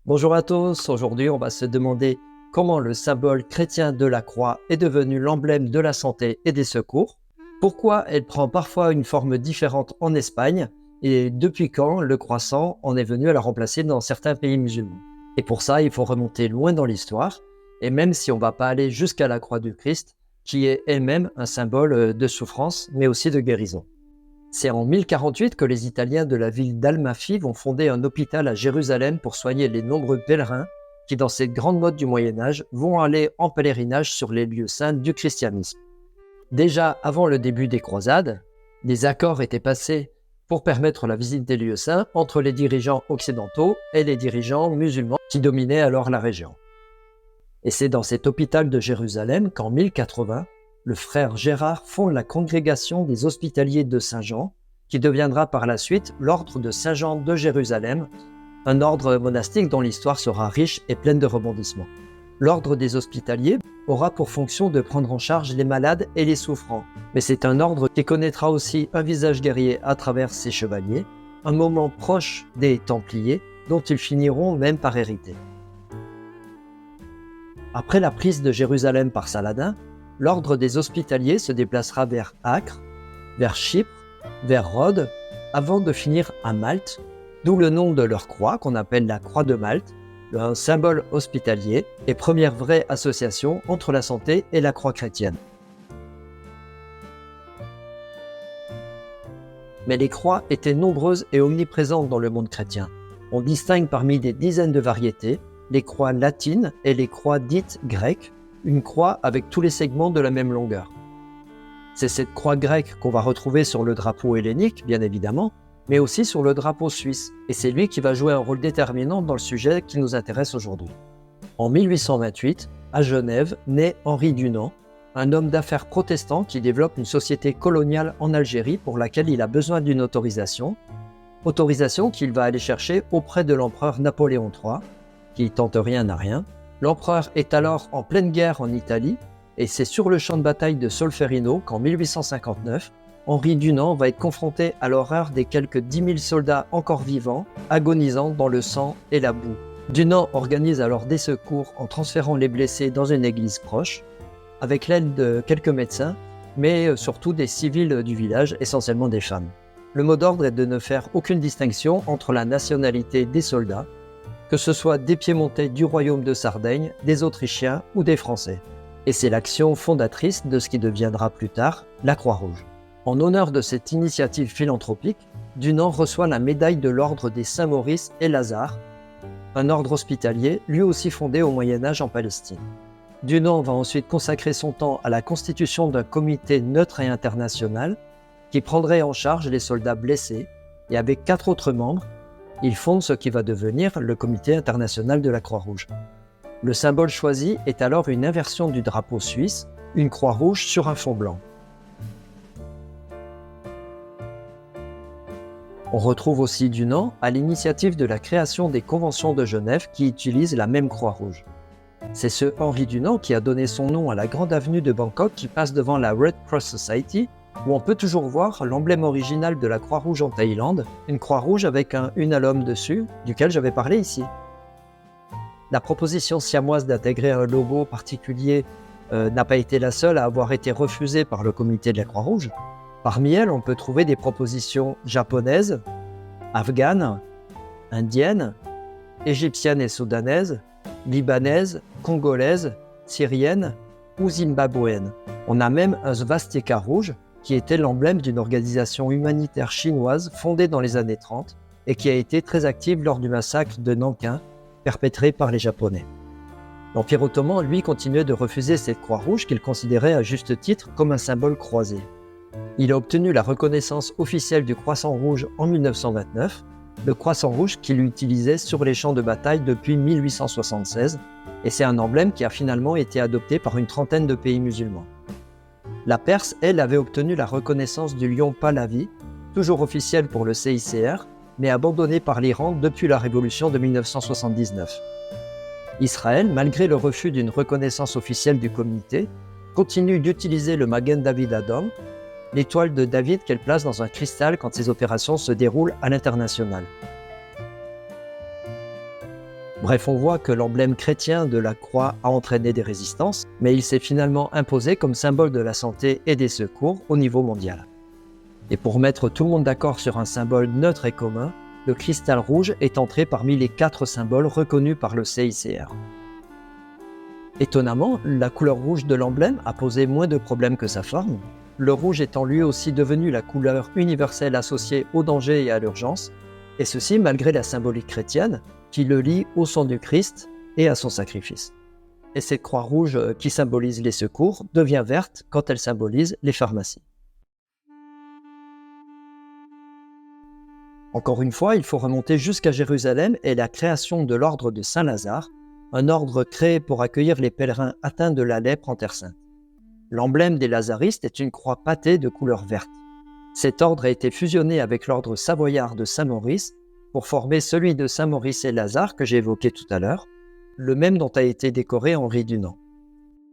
Bonjour à tous, aujourd'hui on va se demander comment le symbole chrétien de la croix est devenu l'emblème de la santé et des secours, pourquoi elle prend parfois une forme différente en Espagne et depuis quand le croissant en est venu à la remplacer dans certains pays musulmans. Et pour ça, il faut remonter loin dans l'histoire, et même si on ne va pas aller jusqu'à la croix du Christ, qui est elle-même un symbole de souffrance mais aussi de guérison. C'est en 1048 que les Italiens de la ville d'Almafi vont fonder un hôpital à Jérusalem pour soigner les nombreux pèlerins qui, dans cette grande mode du Moyen-Âge, vont aller en pèlerinage sur les lieux saints du christianisme. Déjà avant le début des croisades, des accords étaient passés pour permettre la visite des lieux saints entre les dirigeants occidentaux et les dirigeants musulmans qui dominaient alors la région. Et c'est dans cet hôpital de Jérusalem qu'en 1080, le frère Gérard fonde la congrégation des Hospitaliers de Saint-Jean, qui deviendra par la suite l'ordre de Saint-Jean de Jérusalem, un ordre monastique dont l'histoire sera riche et pleine de rebondissements. L'ordre des Hospitaliers aura pour fonction de prendre en charge les malades et les souffrants, mais c'est un ordre qui connaîtra aussi un visage guerrier à travers ses chevaliers, un moment proche des Templiers, dont ils finiront même par hériter. Après la prise de Jérusalem par Saladin, l'ordre des Hospitaliers se déplacera vers Acre, vers Chypre, vers Rhodes, avant de finir à Malte, d'où le nom de leur croix qu'on appelle la croix de Malte, un symbole hospitalier et première vraie association entre la santé et la croix chrétienne. Mais les croix étaient nombreuses et omniprésentes dans le monde chrétien. On distingue parmi des dizaines de variétés les croix latines et les croix dites grecques, une croix avec tous les segments de la même longueur. C'est cette croix grecque qu'on va retrouver sur le drapeau hellénique, bien évidemment, mais aussi sur le drapeau suisse, et c'est lui qui va jouer un rôle déterminant dans le sujet qui nous intéresse aujourd'hui. En 1828, à Genève, naît Henri Dunant, un homme d'affaires protestant qui développe une société coloniale en Algérie pour laquelle il a besoin d'une autorisation qu'il va aller chercher auprès de l'empereur Napoléon III, qui tente rien à rien. L'empereur est alors en pleine guerre en Italie, et c'est sur le champ de bataille de Solferino qu'en 1859, Henri Dunant va être confronté à l'horreur des quelques 10 000 soldats encore vivants, agonisant dans le sang et la boue. Dunant organise alors des secours en transférant les blessés dans une église proche, avec l'aide de quelques médecins, mais surtout des civils du village, essentiellement des femmes. Le mot d'ordre est de ne faire aucune distinction entre la nationalité des soldats, que ce soit des Piémontais du royaume de Sardaigne, des Autrichiens ou des Français. Et c'est l'action fondatrice de ce qui deviendra plus tard la Croix-Rouge. En honneur de cette initiative philanthropique, Dunant reçoit la médaille de l'ordre des Saint-Maurice et Lazare, un ordre hospitalier lui aussi fondé au Moyen-Âge en Palestine. Dunant va ensuite consacrer son temps à la constitution d'un comité neutre et international qui prendrait en charge les soldats blessés, et avec 4 autres membres, il fonde ce qui va devenir le Comité international de la Croix-Rouge. Le symbole choisi est alors une inversion du drapeau suisse, une croix rouge sur un fond blanc. On retrouve aussi Dunant à l'initiative de la création des conventions de Genève qui utilisent la même croix rouge. C'est ce Henri Dunant qui a donné son nom à la grande avenue de Bangkok qui passe devant la Red Cross Society, où on peut toujours voir l'emblème original de la Croix-Rouge en Thaïlande, une croix rouge avec un unalome dessus, duquel j'avais parlé ici. La proposition siamoise d'intégrer un logo particulier n'a pas été la seule à avoir été refusée par le comité de la Croix-Rouge. Parmi elles, on peut trouver des propositions japonaises, afghanes, indiennes, égyptiennes et soudanaises, libanaises, congolaises, syriennes ou zimbabwéennes. On a même un svastika rouge, qui était l'emblème d'une organisation humanitaire chinoise fondée dans les années 30 et qui a été très active lors du massacre de Nankin, perpétré par les Japonais. L'Empire ottoman, lui, continuait de refuser cette croix rouge qu'il considérait à juste titre comme un symbole croisé. Il a obtenu la reconnaissance officielle du croissant rouge en 1929, le croissant rouge qu'il utilisait sur les champs de bataille depuis 1876, et c'est un emblème qui a finalement été adopté par une trentaine de pays musulmans. La Perse, elle, avait obtenu la reconnaissance du lion Pahlavi, toujours officiel pour le CICR, mais abandonné par l'Iran depuis la révolution de 1979. Israël, malgré le refus d'une reconnaissance officielle du comité, continue d'utiliser le Magen David Adom, l'étoile de David qu'elle place dans un cristal quand ses opérations se déroulent à l'international. Bref, on voit que l'emblème chrétien de la croix a entraîné des résistances, mais il s'est finalement imposé comme symbole de la santé et des secours au niveau mondial. Et pour mettre tout le monde d'accord sur un symbole neutre et commun, le cristal rouge est entré parmi les 4 symboles reconnus par le CICR. Étonnamment, la couleur rouge de l'emblème a posé moins de problèmes que sa forme, le rouge étant lui aussi devenu la couleur universelle associée au danger et à l'urgence, et ceci malgré la symbolique chrétienne qui le lie au sang du Christ et à son sacrifice. Et cette croix rouge qui symbolise les secours devient verte quand elle symbolise les pharmacies. Encore une fois, il faut remonter jusqu'à Jérusalem et la création de l'ordre de Saint-Lazare, un ordre créé pour accueillir les pèlerins atteints de la lèpre en Terre Sainte. L'emblème des lazaristes est une croix pâtée de couleur verte. Cet ordre a été fusionné avec l'ordre savoyard de Saint-Maurice pour former celui de Saint-Maurice et Lazare que j'ai évoqué tout à l'heure, le même dont a été décoré Henri Dunant.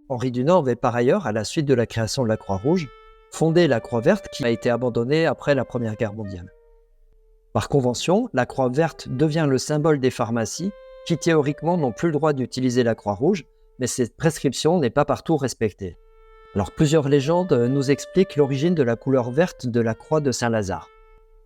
Henri Dunant avait par ailleurs, à la suite de la création de la Croix-Rouge, fondé la Croix verte qui a été abandonnée après la Première Guerre mondiale. Par convention, la croix verte devient le symbole des pharmacies qui théoriquement n'ont plus le droit d'utiliser la croix rouge, mais cette prescription n'est pas partout respectée. Alors plusieurs légendes nous expliquent l'origine de la couleur verte de la croix de Saint-Lazare.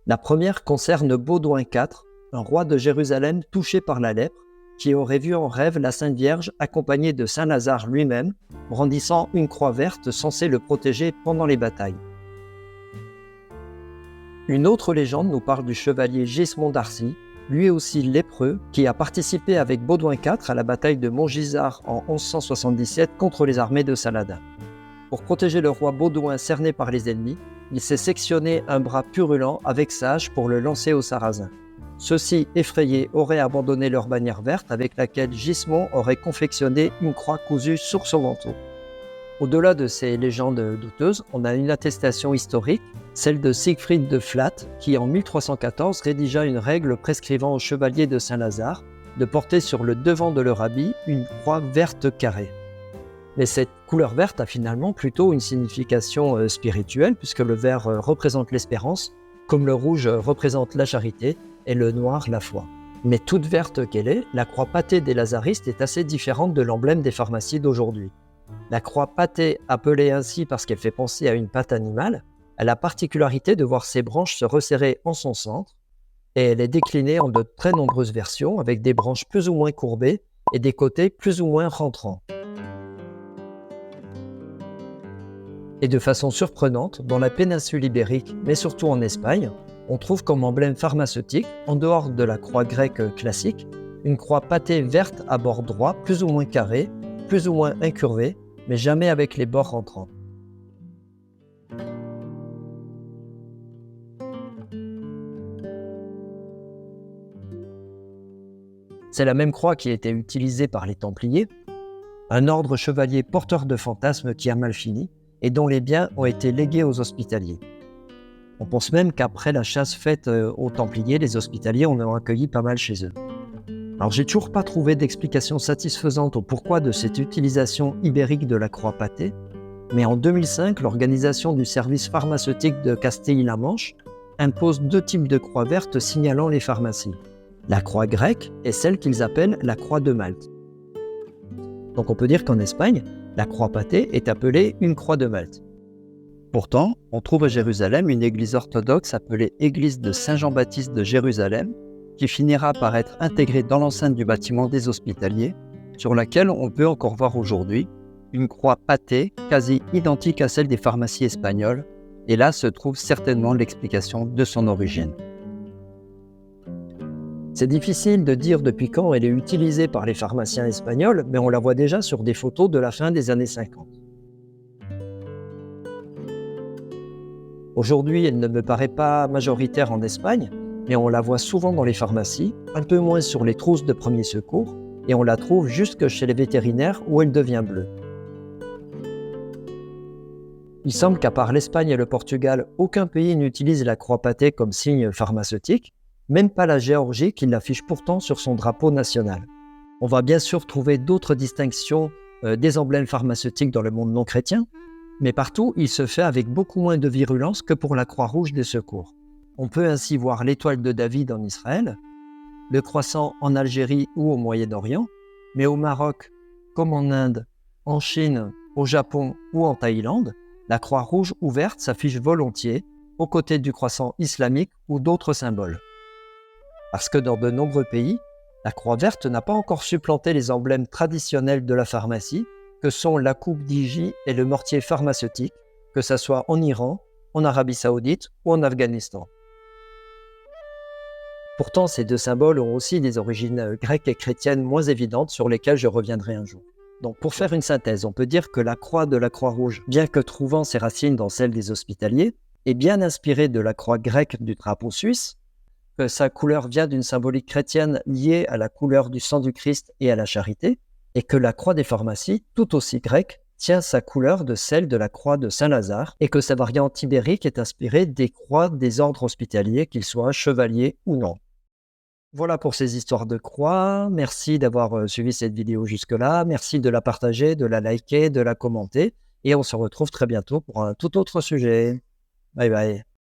La première concerne Baudouin IV, un roi de Jérusalem touché par la lèpre, qui aurait vu en rêve la Sainte Vierge accompagnée de Saint-Lazare lui-même, brandissant une croix verte censée le protéger pendant les batailles. Une autre légende nous parle du chevalier Gismond d'Arcy, lui aussi lépreux, qui a participé avec Baudouin IV à la bataille de Montgisard en 1177 contre les armées de Saladin. Pour protéger le roi Baudouin cerné par les ennemis, il s'est sectionné un bras purulent avec sa hache pour le lancer aux Sarrasins. Ceux-ci, effrayés, auraient abandonné leur bannière verte avec laquelle Gismond aurait confectionné une croix cousue sur son manteau. Au-delà de ces légendes douteuses, on a une attestation historique, celle de Siegfried de Flath, qui en 1314 rédigea une règle prescrivant aux chevaliers de Saint-Lazare de porter sur le devant de leur habit une croix verte carrée. Mais cette couleur verte a finalement plutôt une signification spirituelle, puisque le vert représente l'espérance, comme le rouge représente la charité et le noir la foi. Mais toute verte qu'elle est, la croix pâtée des lazaristes est assez différente de l'emblème des pharmacies d'aujourd'hui. La croix pâtée, appelée ainsi parce qu'elle fait penser à une pâte animale, a la particularité de voir ses branches se resserrer en son centre, et elle est déclinée en de très nombreuses versions avec des branches plus ou moins courbées et des côtés plus ou moins rentrants. Et de façon surprenante, dans la péninsule ibérique, mais surtout en Espagne, on trouve comme emblème pharmaceutique, en dehors de la croix grecque classique, une croix pâtée verte à bord droit, plus ou moins carré, plus ou moins incurvé, mais jamais avec les bords rentrants. C'est la même croix qui a été utilisée par les Templiers, un ordre chevalier porteur de fantasmes qui a mal fini et dont les biens ont été légués aux Hospitaliers. On pense même qu'après la chasse faite aux Templiers, les Hospitaliers en ont accueilli pas mal chez eux. Alors j'ai toujours pas trouvé d'explication satisfaisante au pourquoi de cette utilisation ibérique de la croix pâtée, mais en 2005, l'organisation du service pharmaceutique de Castille-La Manche impose 2 types de croix vertes signalant les pharmacies. La croix grecque et celle qu'ils appellent la croix de Malte. Donc on peut dire qu'en Espagne, la croix pâtée est appelée une croix de Malte. Pourtant, on trouve à Jérusalem une église orthodoxe appelée Église de Saint-Jean-Baptiste de Jérusalem, qui finira par être intégrée dans l'enceinte du bâtiment des Hospitaliers, sur laquelle on peut encore voir aujourd'hui une croix pâtée quasi identique à celle des pharmacies espagnoles, et là se trouve certainement l'explication de son origine. C'est difficile de dire depuis quand elle est utilisée par les pharmaciens espagnols, mais on la voit déjà sur des photos de la fin des années 50. Aujourd'hui, elle ne me paraît pas majoritaire en Espagne, mais on la voit souvent dans les pharmacies, un peu moins sur les trousses de premiers secours, et on la trouve jusque chez les vétérinaires où elle devient bleue. Il semble qu'à part l'Espagne et le Portugal, aucun pays n'utilise la croix pâtée comme signe pharmaceutique, même pas la Géorgie qui l'affiche pourtant sur son drapeau national. On va bien sûr trouver d'autres distinctions des emblèmes pharmaceutiques dans le monde non chrétien, mais partout il se fait avec beaucoup moins de virulence que pour la Croix-Rouge des secours. On peut ainsi voir l'étoile de David en Israël, le croissant en Algérie ou au Moyen-Orient, mais au Maroc, comme en Inde, en Chine, au Japon ou en Thaïlande, la croix rouge ouverte s'affiche volontiers aux côtés du croissant islamique ou d'autres symboles. Parce que dans de nombreux pays, la croix verte n'a pas encore supplanté les emblèmes traditionnels de la pharmacie, que sont la coupe d'Iji et le mortier pharmaceutique, que ce soit en Iran, en Arabie Saoudite ou en Afghanistan. Pourtant, ces deux symboles ont aussi des origines grecques et chrétiennes moins évidentes sur lesquelles je reviendrai un jour. Donc, pour faire une synthèse, on peut dire que la croix de la Croix-Rouge, bien que trouvant ses racines dans celle des Hospitaliers, est bien inspirée de la croix grecque du drapeau suisse, que sa couleur vient d'une symbolique chrétienne liée à la couleur du sang du Christ et à la charité, et que la croix des pharmacies, tout aussi grecque, tient sa couleur de celle de la croix de Saint-Lazare, et que sa variante ibérique est inspirée des croix des ordres hospitaliers, qu'ils soient chevaliers ou non. Voilà pour ces histoires de croix. Merci d'avoir suivi cette vidéo jusque-là. Merci de la partager, de la liker, de la commenter. Et on se retrouve très bientôt pour un tout autre sujet. Bye bye.